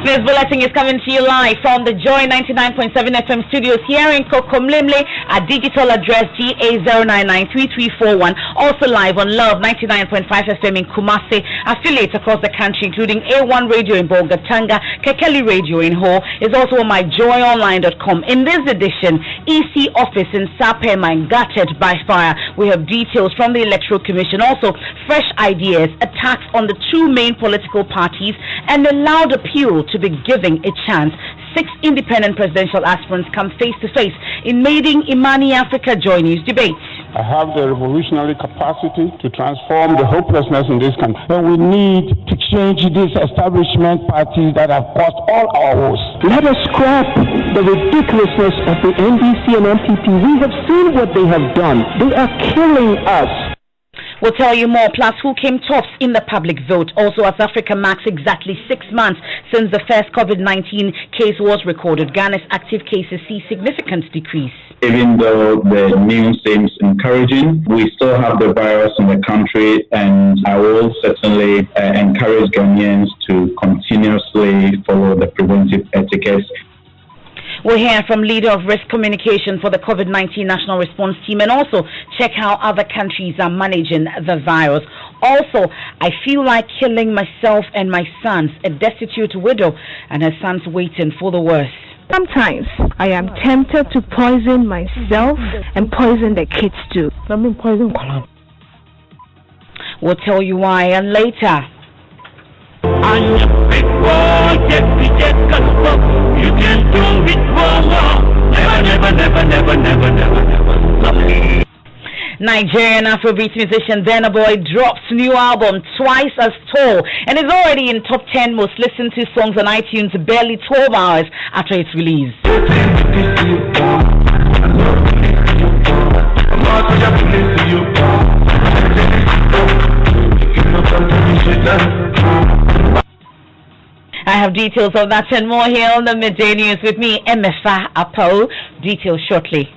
News Bulletin is coming to you live from the Joy 99.7 FM studios here in Kokomlemle at digital address GA0993341. Also live on Love 99.5 FM in Kumasi, affiliates across the country including A1 Radio in Bolgatanga, Kekeli Radio in Ho, is also on myjoyonline.com. In this edition, EC office in Sapema gutted by fire. We have details from the Electoral Commission, also fresh ideas, attacks on the two main political parties, and a loud appeal to be giving a chance. 6 independent presidential aspirants come face to face in maiden Imani Africa Joy News debate. I have the revolutionary capacity to transform the hopelessness in this country. And we need to change these establishment parties that have caused all our woes. Let us scrap the ridiculousness of the NDC and MPP. We have seen what they have done. They are killing us. We'll tell you more, plus who came tops in the public vote. Also, as Africa marks exactly 6 months since the first COVID-19 case was recorded, Ghana's active cases see significant decrease. Even though the news seems encouraging, we still have the virus in the country, and I will certainly encourage Ghanaians to continuously follow the preventive etiquette. We'll hear from leader of risk communication for the COVID-19 National Response Team, and also check how other countries are managing the virus. Also, I feel like killing myself and my sons, a destitute widow and her sons waiting for the worst. Sometimes I am tempted to poison myself and poison the kids too. We'll tell you why and later. You can do it for more. Never. Nigerian Afrobeat musician Burna Boy drops new album Twice as Tall and is already in top 10 most listened to songs on iTunes barely 12 hours after its release. I have details of that and more here on the Midday News with me, Emefa Apawu. Details shortly.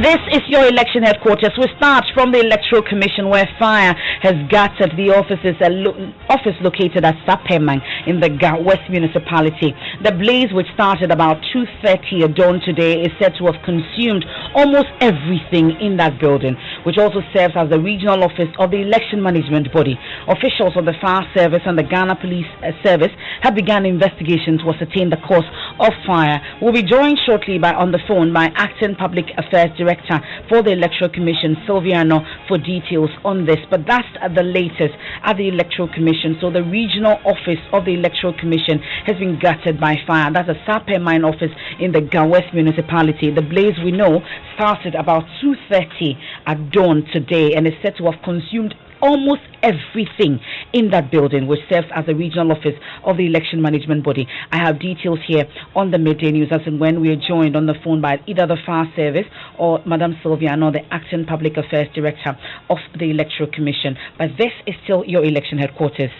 This is your election headquarters. We start from the Electoral Commission, where fire has gutted the office located at Sapema in the West Municipality. The blaze, which started about 2:30 at dawn today, is said to have consumed almost everything in that building, which also serves as the regional office of the election management body. Officials of the fire service and the Ghana Police Service have begun investigations to ascertain the cause of fire. We'll be joined shortly on the phone by Acting Public Affairs Director for the Electoral Commission, Sylviano, for details on this. But that's the latest at the Electoral Commission. So the regional office of the Electoral Commission has been gutted by fire. That's a Sapema office in the West Municipality. The blaze, we know, started about 2:30 at dawn today and is said to have consumed almost everything in that building, which serves as a regional office of the election management body. I have details here on the Midday News as and when we are joined on the phone by either the fire service or Madam Sylviano, the Acting Public Affairs Director of the Electoral Commission. But this is still your election headquarters.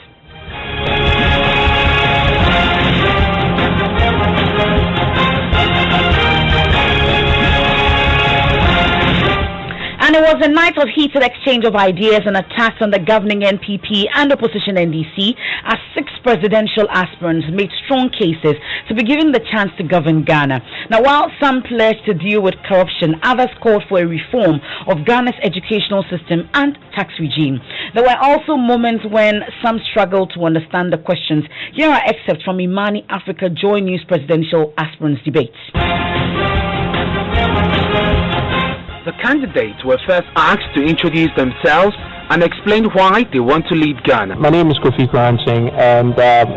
And it was a night of heated exchange of ideas and attacks on the governing NPP and opposition NDC as 6 presidential aspirants made strong cases to be given the chance to govern Ghana. Now, while some pledged to deal with corruption, others called for a reform of Ghana's educational system and tax regime. There were also moments when some struggled to understand the questions. Here are excerpts from Imani Africa Joy News presidential aspirants debate. The candidates were first asked to introduce themselves and explain why they want to lead Ghana. My name is Kofi Granting, and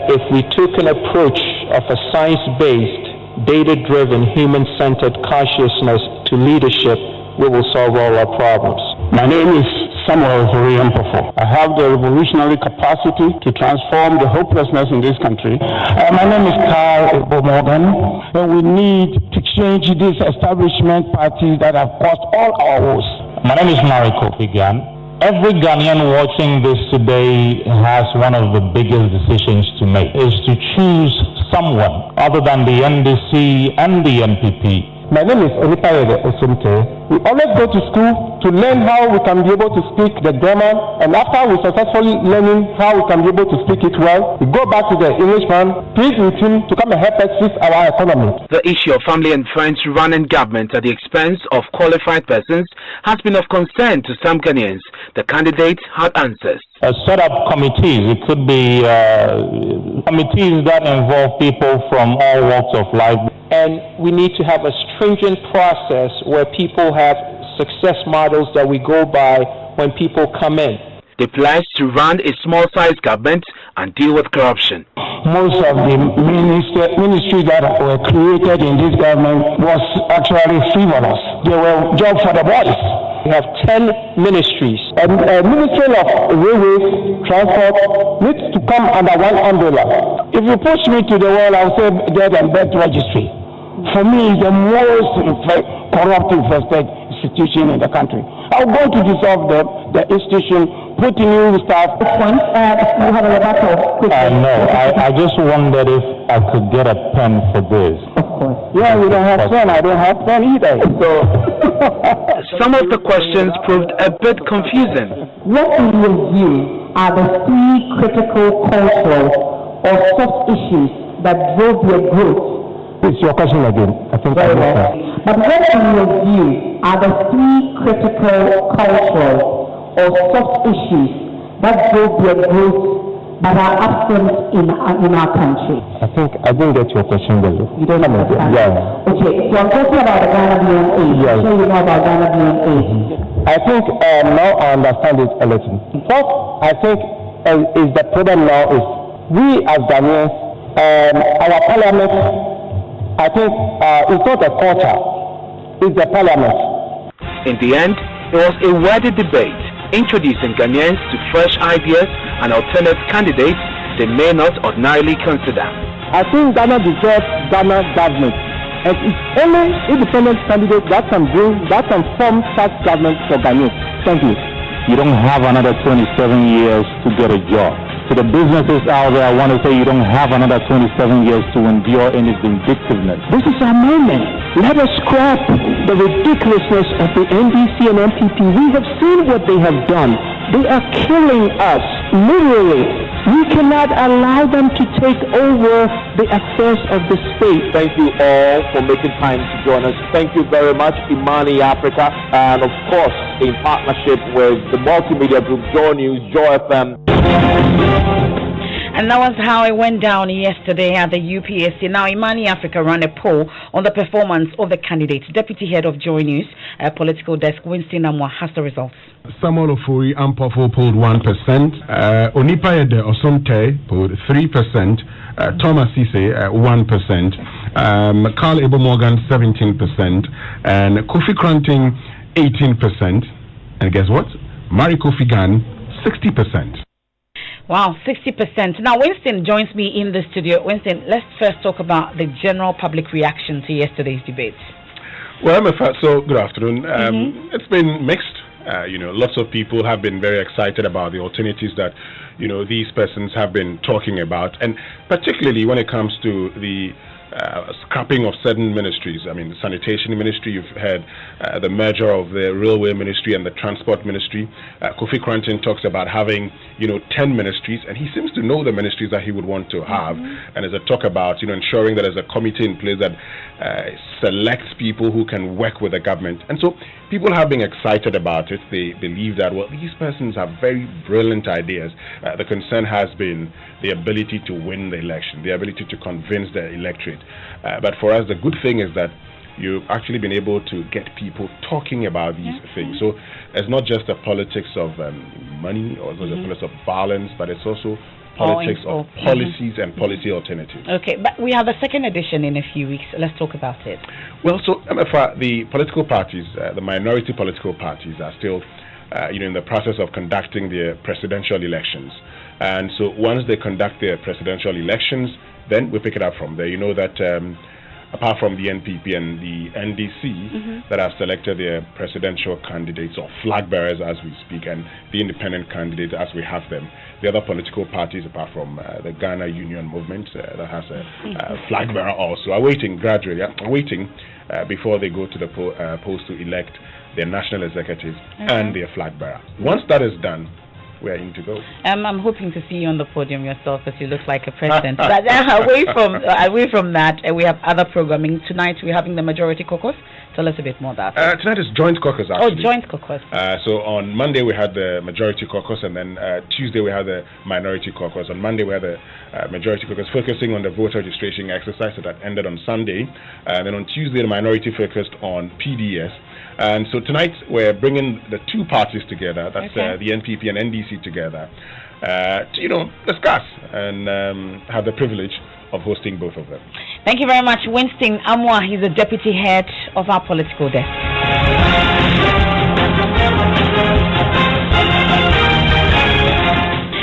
if we took an approach of a science-based, data-driven, human-centered consciousness to leadership, we will solve all our problems. My name is Samuel Zuriampofo. I have the revolutionary capacity to transform the hopelessness in this country. My name is Carl Morgan, and we need to change these establishment parties that have caused all our woes. My name is Mari Kofi Gan. Every Ghanaian watching this today has one of the biggest decisions to make, is to choose someone other than the NDC and the NPP. My name is Emefa Apawu. We always go to school to learn how we can be able to speak the grammar, and after we successfully learning how we can be able to speak it well, we go back to the Englishman, plead with him to come and help us fix our economy. The issue of family and friends running government at the expense of qualified persons has been of concern to some Ghanaians. The candidate had answers. Set up committees. It could be committees that involve people from all walks of life. And we need to have a stringent process where people have success models that we go by when people come in. They pledged to run a small-sized government and deal with corruption. Most of the ministries that were created in this government was actually frivolous. They were jobs for the boys. We have 10 ministries. And Ministry of Railways, Transport needs to come under one umbrella. If you push me to the wall, I'll say death and birth registry. For me, it's the most corrupt institution in the country. I'm going to dissolve the institution, put new staff. No, I just wondered if I could get a pen for this. Yeah, you don't have pen. I don't have pen either. So some of the questions proved a bit confusing. What in your view are the three critical cultural or soft issues that drove your growth? It's your question again. I think Very well. But what in your view are the three critical cultural or soft issues that drove your growth but are absent in our country? I didn't get your question, though. You don't know? Yeah. Okay, so I'm talking about the Ghana DNA. Yes. I'm sure you know about Ghana DNA. I think now I understand it a little. What I think is the problem now is we as Ghanaians, our parliament, I think it's not a culture, it's the parliament. In the end, it was a worthy debate, introducing Ghanaians to fresh ideas and alternate candidates they may not ordinarily consider. I think Ghana deserves Ghana government. And it's only independent candidate that can form such government for Ghanaians. Thank you. You don't have another 27 years to get a job. To the businesses out there, I want to say you don't have another 27 years to endure any vindictiveness. This is our moment. Let us scrap the ridiculousness of the NDC and MPP. We have seen what they have done. They are killing us, literally. We cannot allow them to take over the affairs of the state. Thank you all for making time to join us. Thank you very much, Imani Africa, and of course, in partnership with the multimedia group Joy News, Joy FM. And that was how it went down yesterday at the UPSC. Now, Imani Africa ran a poll on the performance of the candidates. Deputy Head of Joy News, Political Desk, Winston Amwa, has the results. Samuel Ofori Ampofo polled 1%. Onipa Ede Osomte polled 3%. Thomas Sise 1%. Carl Abel Morgan 17%. And Kofi Cranting 18%. And guess what? Mari Kofi Gan 60%. Wow, 60%. Now, Winston joins me in the studio. Winston, let's first talk about the general public reaction to yesterday's debate. Well, so good afternoon. It's been mixed. Lots of people have been very excited about the alternatives that, these persons have been talking about. And particularly when it comes to the scrapping of certain ministries. I mean, the sanitation ministry, you've had the merger of the railway ministry and the transport ministry. Kofi Cranton talks about having, 10 ministries, and he seems to know the ministries that he would want to have. And there's a talk about, ensuring that there's a committee in place that selects people who can work with the government. And so people have been excited about it. They believe that, well, these persons have very brilliant ideas. The concern has been the ability to win the election, the ability to convince the electorate. But for us, the good thing is that you've actually been able to get people talking about these things. So it's not just the politics of money or the politics of violence, but it's also politics of policies and policy alternatives. Okay, but we have a second edition in a few weeks. Let's talk about it. Well, so the political parties, the minority political parties are still in the process of conducting their presidential elections. And so once they conduct their presidential elections, then we pick it up from there. You know that apart from the NPP and the NDC, that have selected their presidential candidates or flag bearers as we speak, and the independent candidates as we have them. The other political parties, apart from the Ghana Union Movement, that has a flag bearer also, are waiting gradually, before they go to the polls to elect their national executive and their flag bearer. Once that is done, we are in to go. I'm hoping to see you on the podium yourself, because you look like a president. But away from that, we have other programming. Tonight we're having the Majority Caucus. Tell us a bit more about that. Tonight is Joint Caucus, actually. Oh, Joint Caucus. So on Monday we had the Majority Caucus, and then Tuesday we had the Minority Caucus. On Monday we had the Majority Caucus focusing on the voter registration exercise that ended on Sunday. And then on Tuesday the Minority focused on PDS. And so tonight we're bringing the two parties together, that's the NPP and NDC together, to discuss and have the privilege of hosting both of them. Thank you very much, Winston Amwa. He's the deputy head of our political desk.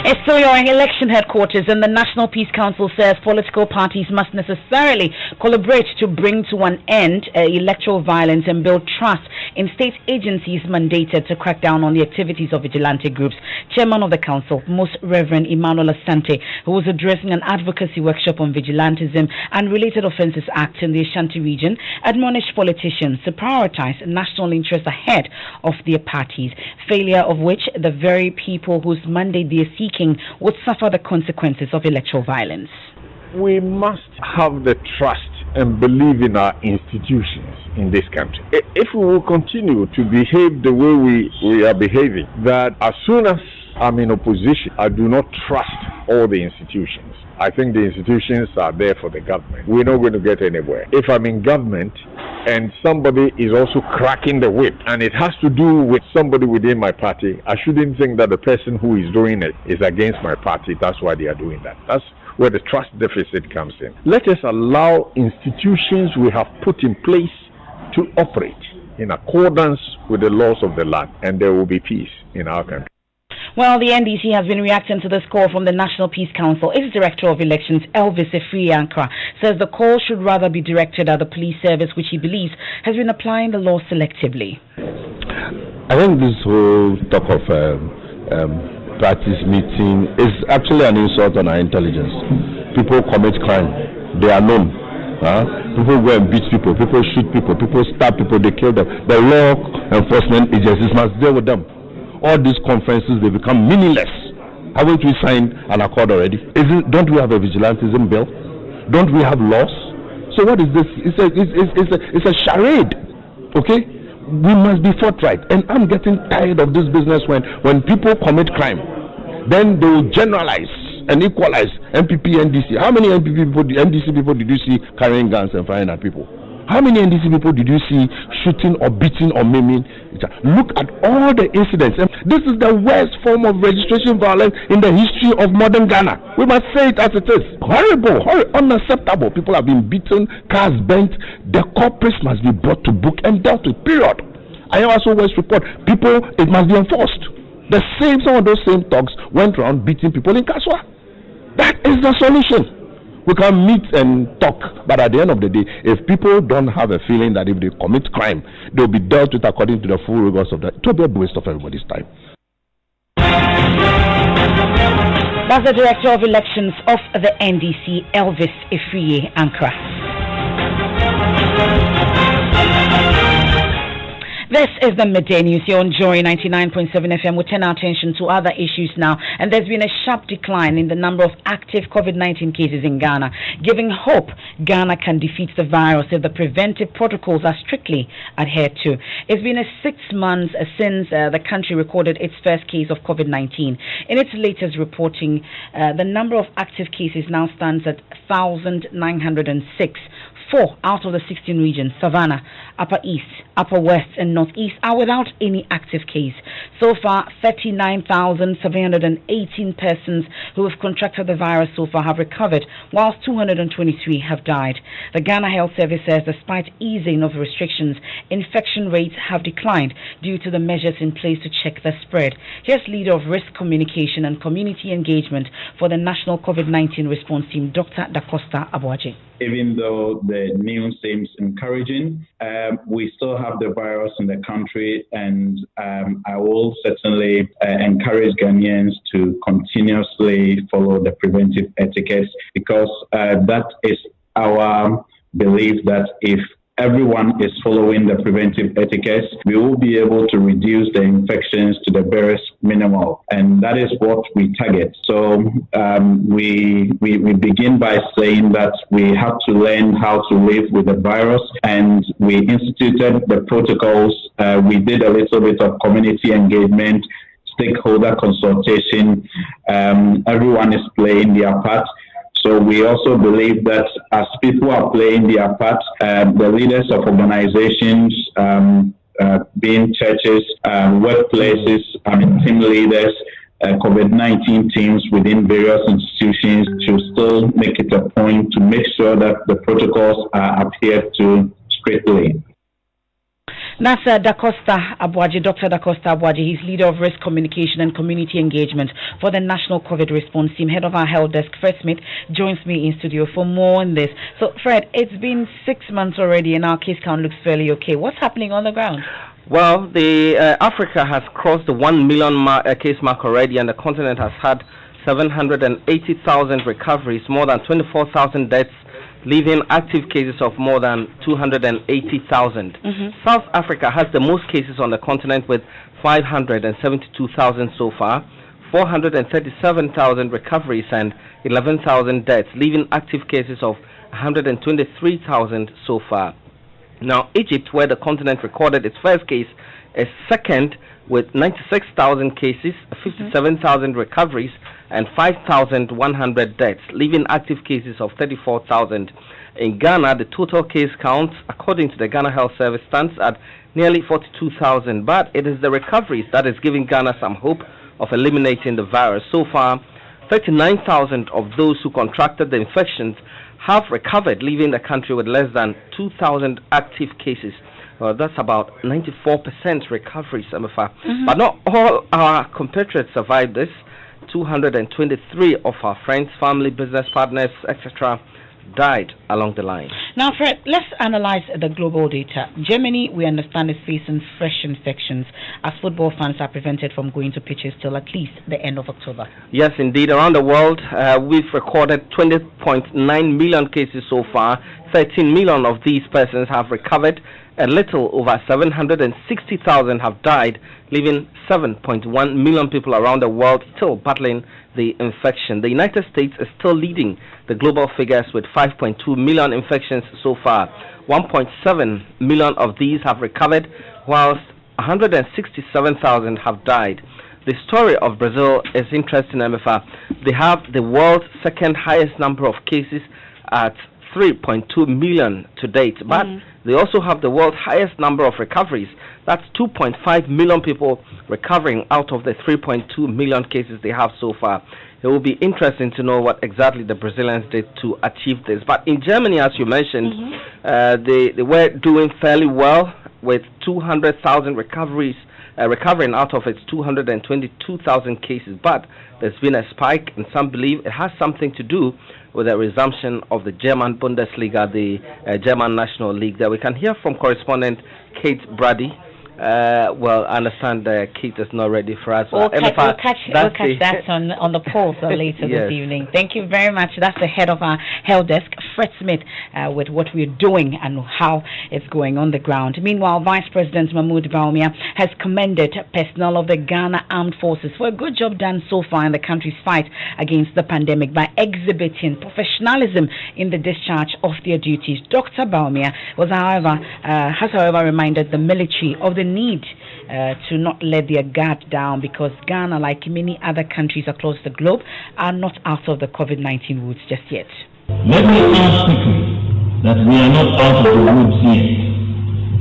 It's still your election headquarters, and the National Peace Council says political parties must necessarily collaborate to bring to an end electoral violence and build trust in state agencies mandated to crack down on the activities of vigilante groups. Chairman of the council, Most Reverend Emmanuel Asante, who was addressing an advocacy workshop on Vigilantism and Related Offences Act in the Ashanti region, admonished politicians to prioritize national interests ahead of their parties, failure of which the very people whose mandate they are seeking would suffer the consequences of electoral violence. We must have the trust and believe in our institutions in this country. If we will continue to behave the way we are behaving, that as soon as I'm in opposition, I do not trust all the institutions. I think the institutions are there for the government. We're not going to get anywhere. If I'm in government and somebody is also cracking the whip, and it has to do with somebody within my party, I shouldn't think that the person who is doing it is against my party. That's why they are doing that. That's where the trust deficit comes in. Let us allow institutions we have put in place to operate in accordance with the laws of the land, and there will be peace in our country. Well, the NDC has been reacting to this call from the National Peace Council. Its Director of Elections, Elvis Efriankra, says the call should rather be directed at the police service, which he believes has been applying the law selectively. I think this whole talk of parties meeting is actually an insult on our intelligence. People commit crime. They are known. People go and beat people. People shoot people. People stab people. They kill them. The law enforcement agencies must deal with them. All these conferences, they become meaningless. Haven't we signed an accord already? Don't we have a vigilantism bill? Don't we have laws? So what is this? It's a charade. Okay? We must be forthright. And I'm getting tired of this business when people commit crime. Then they will generalize and equalize MPP, NDC. How many NDC people did you see carrying guns and firing at people? How many NDC people did you see shooting or beating or maiming? Look at all the incidents. This is the worst form of registration violence in the history of modern Ghana. We must say it as it is. Horrible, unacceptable. People have been beaten, cars burnt. The culprits must be brought to book and dealt with, period. I also always report, people, it must be enforced. Some of those same thugs went around beating people in Kaswa. That is the solution. We can meet and talk, but at the end of the day, if people don't have a feeling that if they commit crime, they'll be dealt with according to the full rigors of that, it will be a waste of everybody's time. That's the Director of Elections of the NDC, Elvis Efriankra. This is the Midday News here on Joy 99.7 FM. We turn our attention to other issues now. And there's been a sharp decline in the number of active COVID-19 cases in Ghana, giving hope Ghana can defeat the virus if the preventive protocols are strictly adhered to. It's been 6 months since the country recorded its first case of COVID-19. In its latest reporting, the number of active cases now stands at 1,906. 4 out of the 16 regions, Savannah, Upper East, Upper West and Northeast are without any active case. So far, 39,718 persons who have contracted the virus so far have recovered, whilst 223 have died. The Ghana Health Service says despite easing of restrictions, infection rates have declined due to the measures in place to check the spread. Here's Leader of Risk Communication and Community Engagement for the National COVID-19 Response Team, Dr. Da Costa Abuaji. Even though the news seems encouraging, we still have the virus in the country, and I will certainly encourage Ghanaians to continuously follow the preventive etiquette, because that is our belief that if everyone is following the preventive etiquette, we will be able to reduce the infections to the barest minimal, and that is what we target. So we begin by saying that we have to learn how to live with the virus, and we instituted the protocols. We did a little bit of community engagement, stakeholder consultation. Everyone is playing their part. So we also believe that as people are playing their part, the leaders of organizations, being churches, workplaces, team leaders, COVID-19 teams within various institutions should still make it a point to make sure that the protocols are adhered to strictly. That's Da Costa Abuaji, Dr. Da Costa Abuaji. He's Leader of Risk Communication and Community Engagement for the National COVID Response Team. Head of our Health Desk, Fred Smith, joins me in studio for more on this. So, Fred, it's been 6 months already and our case count looks fairly okay. What's happening on the ground? Well, Africa has crossed the 1 million case mark already, and the continent has had 780,000 recoveries, more than 24,000 deaths, leaving active cases of more than 280,000. South Africa has the most cases on the continent with 572,000 so far, 437,000 recoveries and 11,000 deaths, leaving active cases of 123,000 so far. Now, Egypt, where the continent recorded its first case, is second with 96,000 cases, 57,000 recoveries, and 5,100 deaths, leaving active cases of 34,000. In Ghana, the total case count, according to the Ghana Health Service, stands at nearly 42,000. But it is the recoveries that is giving Ghana some hope of eliminating the virus. So far, 39,000 of those who contracted the infections have recovered, leaving the country with less than 2,000 active cases. That's about 94% recovery, Emefa. But not all our compatriots survived this. 223 of our friends, family, business partners, etc. died along the line. Now, Fred, let's analyze the global data. Germany, we understand, is facing fresh infections as football fans are prevented from going to pitches till at least the end of October. Yes, indeed. Around the world, we've recorded 20.9 million cases so far. 13 million of these persons have recovered. A little over 760,000 have died, leaving 7.1 million people around the world still battling the infection. The United States is still leading the global figures with 5.2 million infections so far. 1.7 million of these have recovered, whilst 167,000 have died. The story of Brazil is interesting, Emefa. They have the world's second highest number of cases at 3.2 million to date, but they also have the world's highest number of recoveries. That's 2.5 million people recovering out of the 3.2 million cases they have so far. It will be interesting to know what exactly the Brazilians did to achieve this. But in Germany, as you mentioned, they were doing fairly well with 200,000 recoveries, recovering out of its 222,000 cases. But there's been a spike, and some believe it has something to do with the resumption of the German Bundesliga, the German National League. There we can hear from correspondent Kate Brady. Well, I understand Kate is not ready for us. We'll catch that on the polls later this evening. Thank you very much. That's the head of our health desk, Fred Smith, with what we're doing and how it's going on the ground. Meanwhile, Vice President Mahmoud Bawumia has commended personnel of the Ghana Armed Forces for a good job done so far in the country's fight against the pandemic by exhibiting professionalism in the discharge of their duties. Dr. Bawumia has however reminded the military of the need to not let their guard down, because Ghana, like many other countries across the globe, are not out of the COVID-19 woods just yet. Let me ask quickly that we are not out of the woods yet.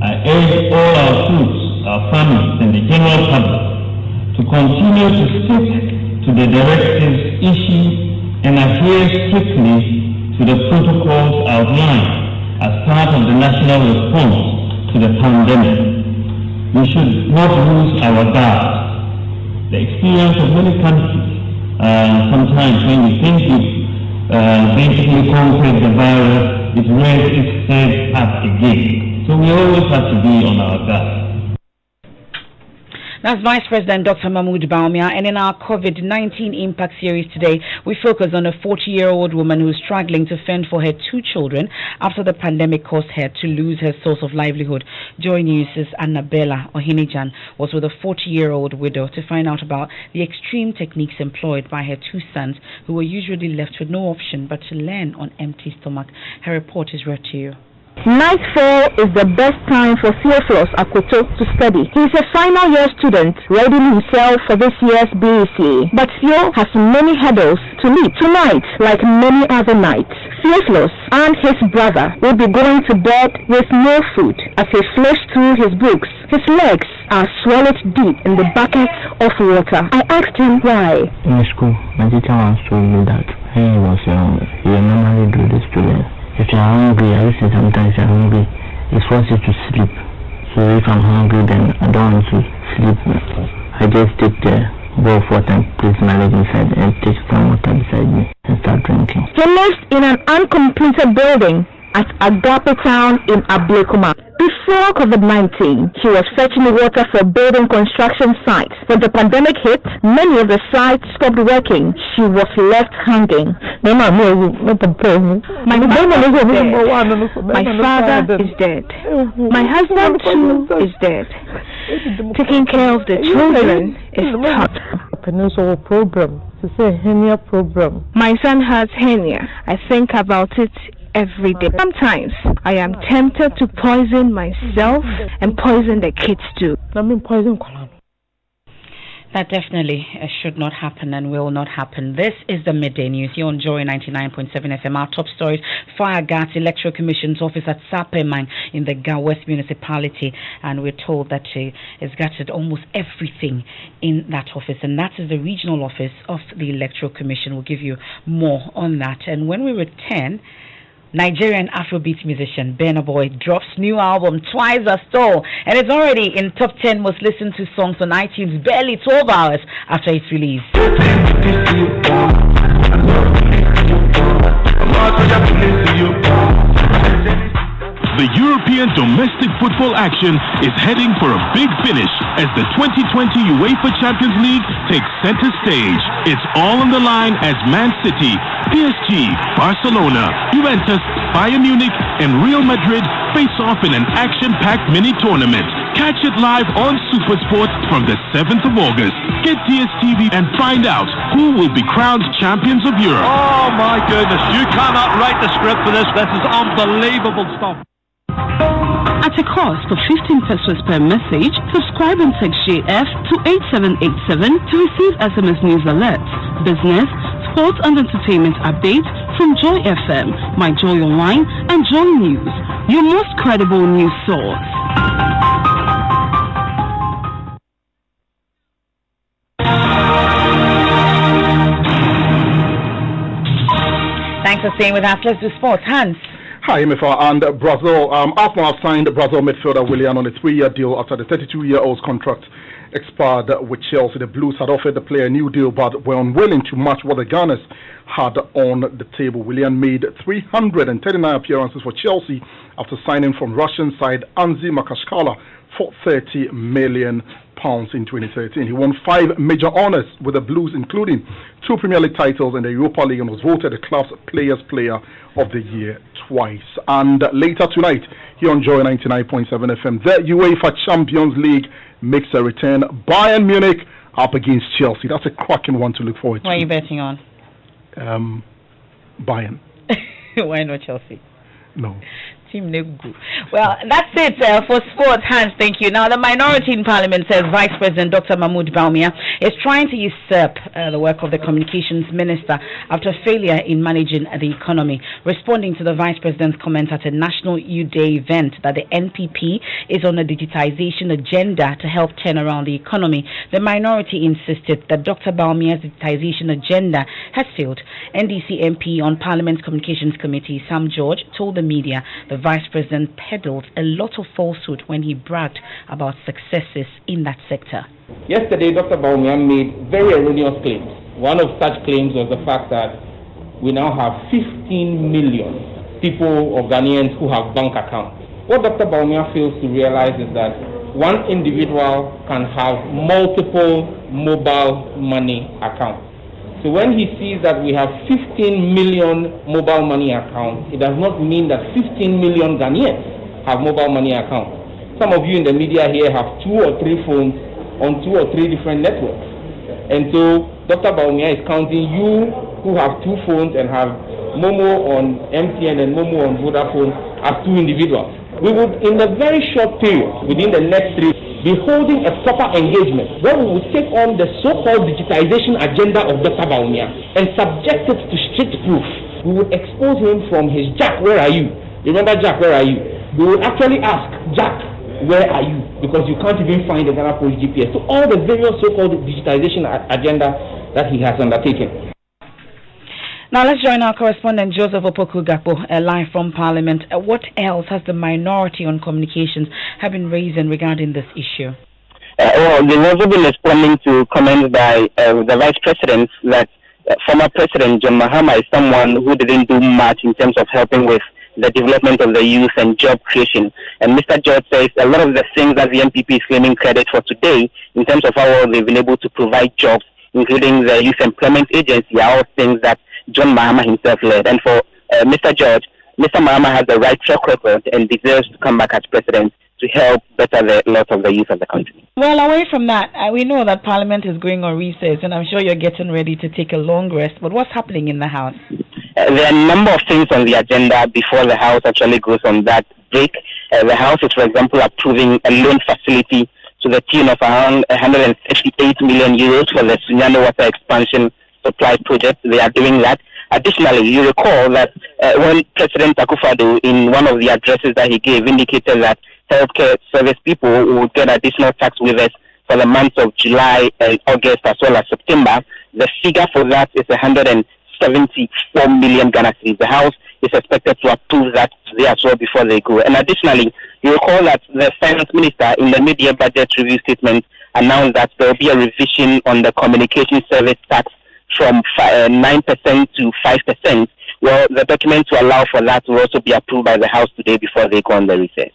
I urge all our troops, our families, and the general public to continue to stick to the directives issued and adhere strictly to the protocols outlined as part of the national response to the pandemic. We should not lose our guard. The experience of many countries, sometimes when we think we've basically conquered the virus, it rears its head up again. So we always have to be on our guard. That's Vice President Dr. Mahmoud Bawumia, and in our COVID-19 Impact series today, we focus on a 40-year-old woman who is struggling to fend for her 2 children after the pandemic caused her to lose her source of livelihood. Joy News' Annabella Ohinijan was with a 40-year-old widow to find out about the extreme techniques employed by her 2 sons, who were usually left with no option but to learn on empty stomach. Her report is read to you. Nightfall is the best time for Theophilus Akoto to study. He is a final year student, readying himself for this year's BEC. But Theo has many hurdles to leap. Tonight, like many other nights, Theophilus and his brother will be going to bed with no food. As he flips through his books, his legs are swallowed deep in the bucket of water. I asked him why. In school, my teacher once told me that when he was young, he normally do this to me. If you're hungry, I listen sometimes you're hungry, it forces you to sleep. So if I'm hungry, then I don't want to sleep. I just take the bowl of water and place my leg inside and take some water beside me and start drinking. He lives in an uncompleted building at Agape Town in Ablekuma. Before COVID-19, he was fetching water for building construction sites. When the pandemic hit, many of the sites stopped working. She was left hanging. My father is dead. My husband too is dead. Taking care of the children is tough. Peninsula program. It's a hernia program. My son has hernia. I think about it every day. Sometimes I am tempted to poison myself and poison the kids too. That definitely should not happen and will not happen. This is the Midday News. You're on Joy 99.7 FM. Our top stories: fire guards Electoral Commission's office at Sapemang in the Ga West Municipality, and we're told that she has gutted almost everything in that office, and that is the regional office of the Electoral Commission. We'll give you more on that. And when we return, Nigerian Afrobeat musician Burna Boy drops new album Twice as Tall, and it's already in top 10 most listened to songs on iTunes barely 12 hours after its release. The European domestic football action is heading for a big finish as the 2020 UEFA Champions League takes center stage. It's all on the line as Man City, PSG, Barcelona, Juventus, Bayern Munich, and Real Madrid face off in an action-packed mini-tournament. Catch it live on SuperSport from the 7th of August. Get DSTV and find out who will be crowned champions of Europe. Oh my goodness, you cannot write the script for this. This is unbelievable stuff. At a cost of 15 pesos per message, subscribe and text JF to 8787 to receive SMS news alerts, business, sports and entertainment updates from Joy FM, My Joy Online, and Joy News, your most credible news source. Thanks for staying with us. Let's do sports. Hans. Hi, Emefa. And Brazil, Arsenal have signed Brazil midfielder Willian on a 3-year deal after the 32-year-old's contract expired with Chelsea. The Blues had offered the player a new deal but were unwilling to match what the Gunners had on the table. Willian made 339 appearances for Chelsea after signing from Russian side Anzi Makashkala for £30 million in 2013. He won 5 major honours with the Blues, including 2 Premier League titles and the Europa League, and was voted the club's Players' Player of the Year twice. And later tonight, here on Joy 99.7 FM, the UEFA Champions League makes a return. Bayern Munich up against Chelsea. That's a cracking one to look forward to. What are you betting on? Bayern. Why not Chelsea? No. Well, that's it for sports. Hans, thank you. Now, the minority in Parliament says Vice President Dr. Mahmoud Bawumia is trying to usurp the work of the Communications Minister after failure in managing the economy. Responding to the Vice President's comment at a National Youth Day event that the NPP is on a digitization agenda to help turn around the economy, the minority insisted that Dr. Bawumia's digitization agenda has failed. NDC MP on Parliament's Communications Committee, Sam George, told the media the Vice President peddled a lot of falsehood when he bragged about successes in that sector. Yesterday, Dr. Bawumia made very erroneous claims. One of such claims was the fact that we now have 15 million people or Ghanaians who have bank accounts. What Dr. Bawumia fails to realize is that one individual can have multiple mobile money accounts. So when he sees that we have 15 million mobile money accounts, it does not mean that 15 million Ghanaians have mobile money accounts. Some of you in the media here have 2 or 3 phones on 2 or 3 different networks. And so Dr. Bawumia is counting you who have 2 phones and have Momo on MTN and Momo on Vodafone as 2 individuals. We would, in a very short period, within the next 3 be holding a proper engagement where we will take on the so-called digitization agenda of Dr. Bawumia and subject it to strict proof. We will expose him from his Jack, where are you? Remember Jack, where are you? We will actually ask, Jack, where are you? Because you can't even find the Ghana Post GPS. So all the various so-called digitization agenda that he has undertaken. Now let's join our correspondent Joseph Opoku-Gakpo live from Parliament. What else has the minority on communications have been raising regarding this issue? Well, there's also been responding to comments by the Vice President that former President John Mahama is someone who didn't do much in terms of helping with the development of the youth and job creation. And Mr. George says a lot of the things that the MPP is claiming credit for today in terms of how they've been able to provide jobs, including the Youth Employment Agency, are all things that John Mahama himself led. And for Mr. George, Mr. Mahama has the right track record and deserves to come back as president to help better the lot of the youth of the country. Well, away from that, we know that Parliament is going on recess, and I'm sure you're getting ready to take a long rest. But what's happening in the House? There are a number of things on the agenda before the House actually goes on that break. The House is, for example, approving a loan facility to the tune of around 158 million euros for the Sunyani water expansion supply project. They are doing that. Additionally, you recall that when President Akufo-Addo, in one of the addresses that he gave, indicated that healthcare service people will get additional tax waivers for the months of July and August as well as September. The figure for that is 174 million Ghana cedis. The House is expected to approve that today as well before they go. And additionally, you recall that the Finance Minister in the mid-year budget review statement announced that there will be a revision on the communication service tax from 9% to 5%. Well, the document to allow for that will also be approved by the House today before they go on the recess.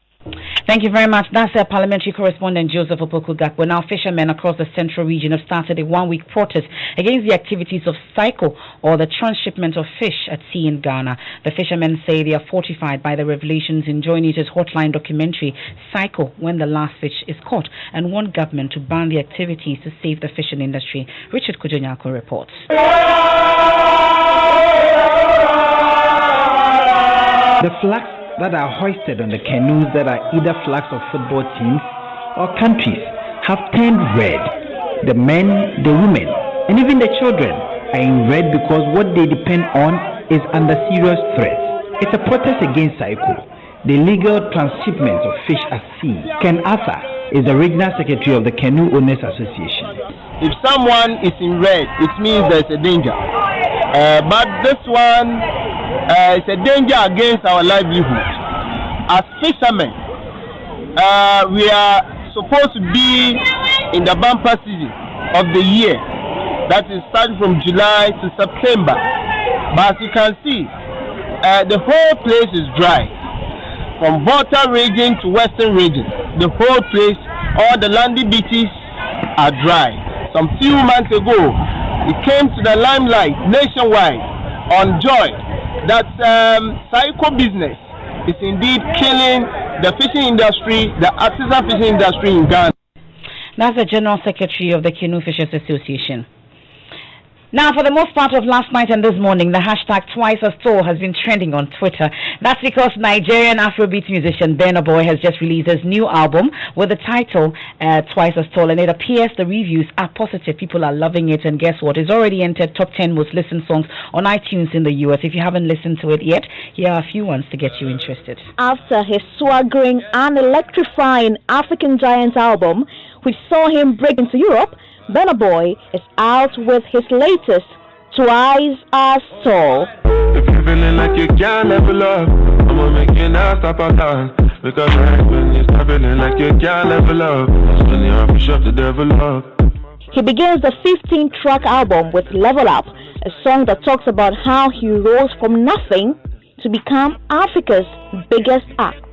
Thank you very much. That's our parliamentary correspondent Joseph Opoku-Gakpo. Now, fishermen across the central region have started a one-week protest against the activities of cycle, or the transshipment of fish at sea in Ghana. The fishermen say they are fortified by the revelations in Joy Nature's hotline documentary, Cycle, When the Last Fish is Caught, and want government to ban the activities to save the fishing industry. Richard Kujonyako reports. The flags that are hoisted on the canoes that are either flags of football teams or countries have turned red. The men, the women, and even the children are in red because what they depend on is under serious threat. It's a protest against cycle, the illegal transshipment of fish at sea. Ken Arthur is the regional secretary of the Canoe Owners Association. If someone is in red, it means there's a danger. But this one, it's a danger against our livelihood. As fishermen, we are supposed to be in the bumper season of the year. That is starting from July to September. But as you can see, the whole place is dry. From Volta region to Western region, the whole place, all the landy beaches are dry. Some few months ago, it came to the limelight nationwide on Joy that psycho business is indeed killing the fishing industry, the artisan fishing industry in Ghana. That's the General Secretary of the Canoe Fishers Association. Now, for the most part of last night and this morning, the hashtag Twice as Tall has been trending on Twitter. That's because Nigerian Afrobeat musician Burna Boy has just released his new album with the title Twice as Tall, and it appears the reviews are positive. People are loving it, and guess what? It's already entered top 10 most listened songs on iTunes in the US. If you haven't listened to it yet, here are a few ones to get you interested. After his swaggering and electrifying African Giants album, which saw him break into Europe, Burna Boy is out with his latest, Twice as Tall. If you're feeling like you can't level up, I'ma make you not stop or down. Because right when you start feeling like you can't level up, that's when you have to shut the devil up. He begins the 15-track album with Level Up, a song that talks about how he rose from nothing to become Africa's biggest act.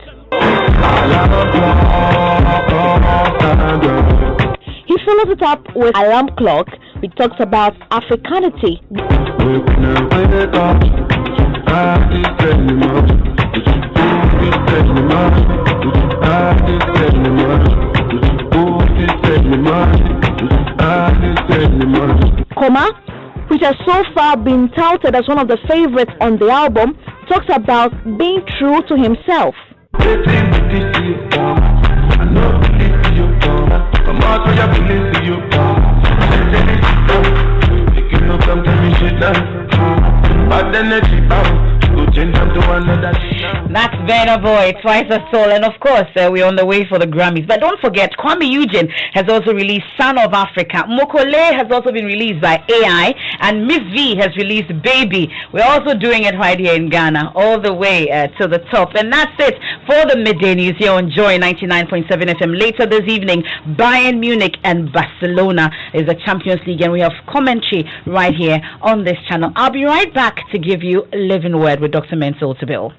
He follows it up with Alarm Clock, which talks about Africanity. Coma, which has so far been touted as one of the favorites on the album, talks about being true to himself. That's Burna Boy, Twice as Tall, and of course we're on the way for the Grammys. But don't forget, Kwame Eugene has also released Son of Africa. Mokole has also been released by AI, and Miss V has released Baby. We're also doing it right here in Ghana, all the way to the top. And that's it for the midday news here on Joy 99.7 FM. Later this evening, Bayern Munich and Barcelona is the Champions League, and we have commentary right here on this channel. I'll be right back to give you a living word with Dr. Mental Bill.